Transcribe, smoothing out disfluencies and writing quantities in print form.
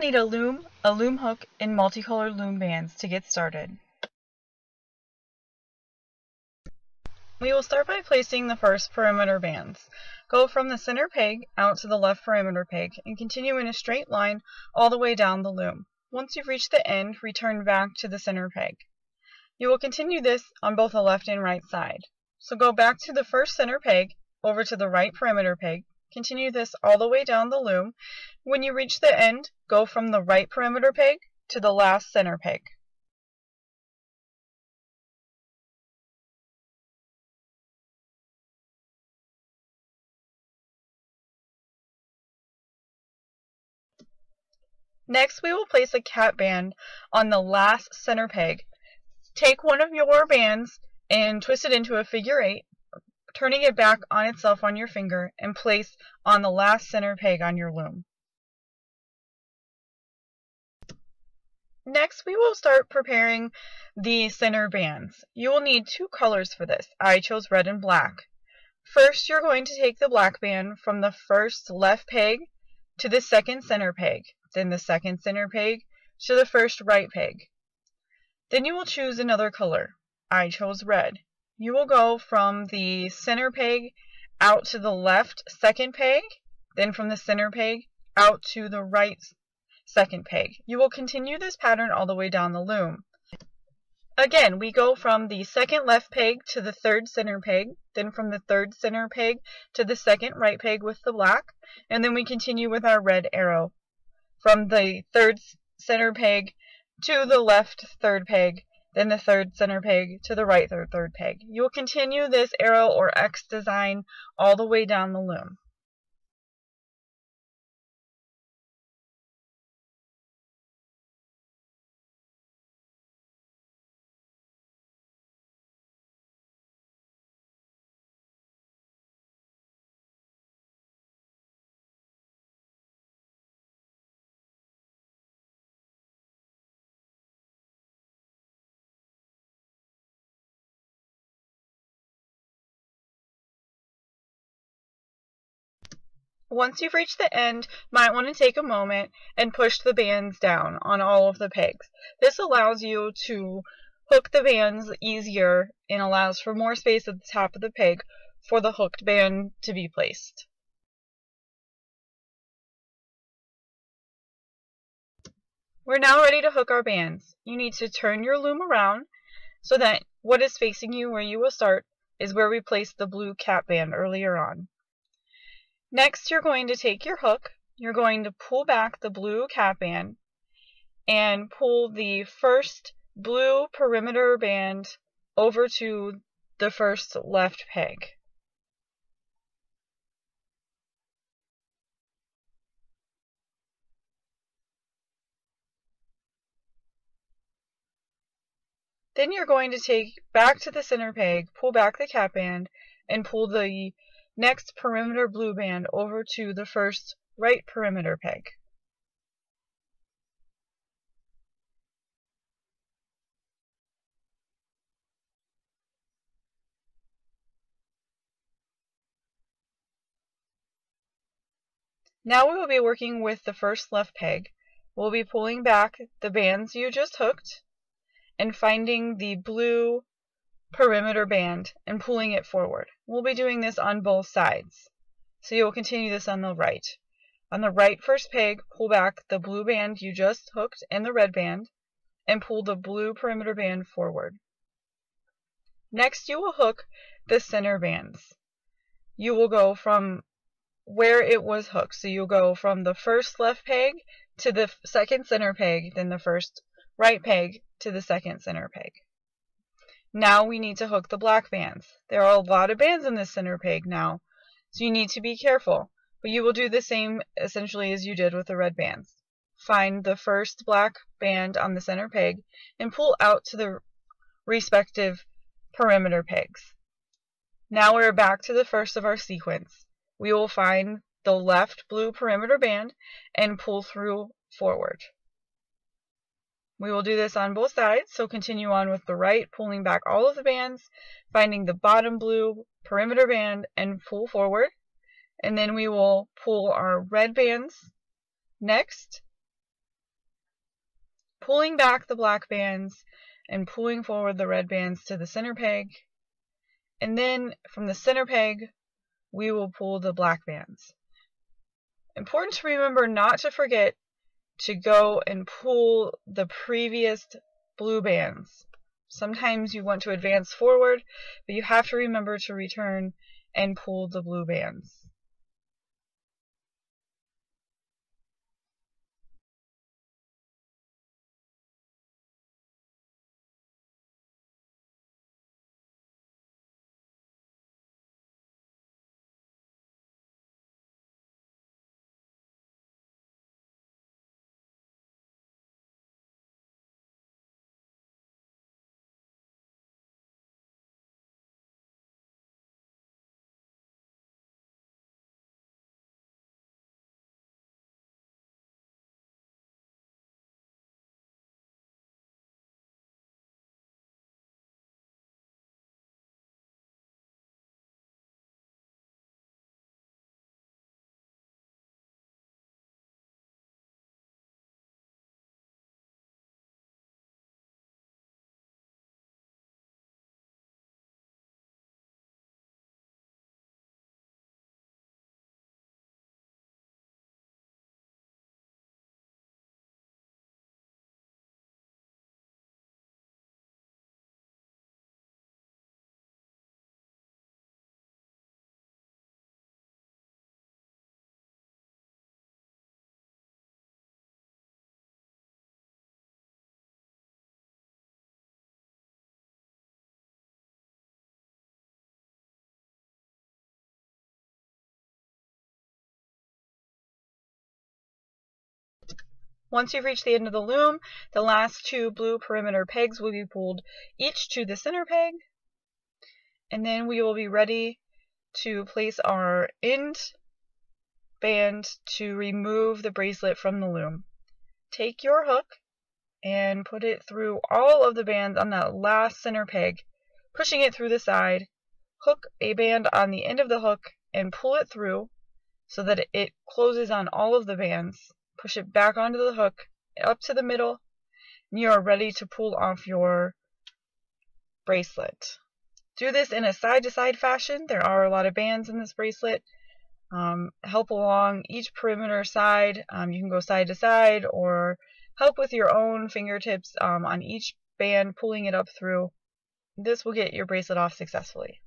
need a loom hook, and multicolored loom bands to get started. We will start by placing the first perimeter bands. Go from the center peg out to the left perimeter peg and continue in a straight line all the way down the loom. Once you've reached the end, return back to the center peg. You will continue this on both the left and right side. So go back to the first center peg, over to the right perimeter peg, continue this all the way down the loom. When you reach the end, go from the right perimeter peg to the last center peg. Next, we will place a cap band on the last center peg. Take one of your bands and twist it into a figure 8, turning it back on itself on your finger, and place on the last center peg on your loom. Next, we will start preparing the center bands. You will need two colors for this. I chose red and black. First, you're going to take the black band from the first left peg to the second center peg, then the second center peg to the first right peg. Then you will choose another color. I chose red. You will go from the center peg out to the left second peg, then from the center peg out to the right second peg. You will continue this pattern all the way down the loom. Again, we go from the second left peg to the third center peg, then from the third center peg to the second right peg with the black, and then we continue with our red arrow from the third center peg to the left third peg, then the third center peg to the right third peg. You will continue this arrow or X design all the way down the loom. Once you've reached the end, you might want to take a moment and push the bands down on all of the pegs. This allows you to hook the bands easier and allows for more space at the top of the peg for the hooked band to be placed. We're now ready to hook our bands. You need to turn your loom around so that what is facing you where you will start is where we placed the blue cap band earlier on. Next, you're going to take your hook, you're going to pull back the blue cap band and pull the first blue perimeter band over to the first left peg. Then you're going to take back to the center peg, pull back the cap band, and pull the next perimeter blue band over to the first right perimeter peg. Now we will be working with the first left peg. We'll be pulling back the bands you just hooked and finding the blue perimeter band and pulling it forward. We'll be doing this on both sides. So you'll continue this on the right. On the right first peg, pull back the blue band you just hooked and the red band and pull the blue perimeter band forward. Next, you will hook the center bands. You will go from where it was hooked. So you'll go from the first left peg to the second center peg, then the first right peg to the second center peg. Now we need to hook the black bands. There are a lot of bands in this center peg now, so you need to be careful, but you will do the same essentially as you did with the red bands. Find the first black band on the center peg and pull out to the respective perimeter pegs. Now we're back to the first of our sequence. We will find the left blue perimeter band and pull through forward. We will do this on both sides, so continue on with the right, pulling back all of the bands, finding the bottom blue perimeter band and pull forward, and then we will pull our red bands next, pulling back the black bands and pulling forward the red bands to the center peg. And then from the center peg, we will pull the black bands. Important to remember not to forget to go and pull the previous blue bands. Sometimes you want to advance forward, but you have to remember to return and pull the blue bands. Once you've reached the end of the loom, the last two blue perimeter pegs will be pulled each to the center peg, and then we will be ready to place our end band to remove the bracelet from the loom. Take your hook and put it through all of the bands on that last center peg, pushing it through the side. Hook a band on the end of the hook and pull it through so that it closes on all of the bands. Push it back onto the hook, up to the middle, and you are ready to pull off your bracelet. Do this in a side-to-side fashion. There are a lot of bands in this bracelet. Help along each perimeter side. You can go side to side or help with your own fingertips on each band, pulling it up through. This will get your bracelet off successfully.